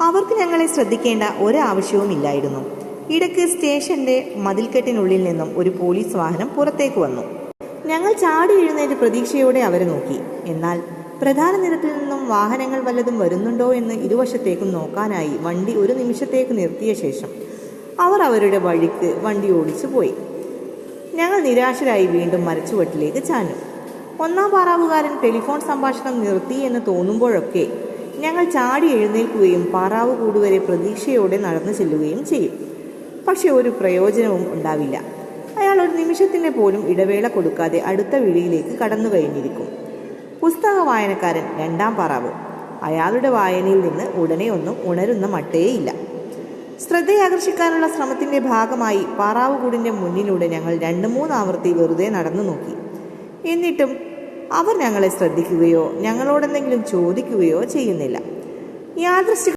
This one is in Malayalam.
അവർക്ക് ഞങ്ങളെ ശ്രദ്ധിക്കേണ്ട ഒരാവശ്യവുമില്ലായിരുന്നു. ഇടയ്ക്ക് സ്റ്റേഷന്റെ മതിൽക്കെട്ടിനുള്ളിൽ നിന്നും ഒരു പോലീസ് വാഹനം പുറത്തേക്ക് വന്നു. ഞങ്ങൾ ചാടി എഴുന്നേറ്റ് പ്രതീക്ഷയോടെ അവരെ നോക്കി. എന്നാൽ പ്രധാന നിരത്തിൽ നിന്നും വാഹനങ്ങൾ വല്ലതും വരുന്നുണ്ടോ എന്ന് ഇരുവശത്തേക്കും നോക്കാനായി വണ്ടി ഒരു നിമിഷത്തേക്ക് നിർത്തിയ ശേഷം അവർ അവരുടെ വഴിക്ക് വണ്ടി ഓടിച്ചു പോയി. ഞങ്ങൾ നിരാശരായി വീണ്ടും മരച്ചുവട്ടിലേക്ക് ചാഞ്ഞു. ഒന്നാം പാറാവുകാരൻ ടെലിഫോൺ സംഭാഷണം നിർത്തി എന്ന് തോന്നുമ്പോഴൊക്കെ ഞങ്ങൾ ചാടി എഴുന്നേൽക്കുകയും പാറാവ് കൂടുവരെ പ്രതീക്ഷയോടെ നടന്നു ചെല്ലുകയും ചെയ്യും. പക്ഷെ ഒരു പ്രയോജനവും ഉണ്ടാവില്ല. അയാൾ ഒരു നിമിഷത്തിന്റെ പോലും ഇടവേള കൊടുക്കാതെ അടുത്ത വിളിയിലേക്ക് കടന്നു കഴിഞ്ഞിരിക്കും. പുസ്തക വായനക്കാരൻ രണ്ടാം പാറാവ്. അയാളുടെ വായനയിൽ നിന്ന് ഉടനെ ഒന്നും ഉണരുന്ന മട്ടേയില്ല. ശ്രദ്ധയാകർഷിക്കാനുള്ള ശ്രമത്തിന്റെ ഭാഗമായി പാറാവുകൂടിന്റെ മുന്നിലൂടെ ഞങ്ങൾ 2-3 ആവർത്തി വെറുതെ നടന്നു നോക്കി. എന്നിട്ടും അവർ ഞങ്ങളെ ശ്രദ്ധിക്കുകയോ ഞങ്ങളോടെന്തെങ്കിലും ചോദിക്കുകയോ ചെയ്യുന്നില്ല. യാദൃശ്ചിക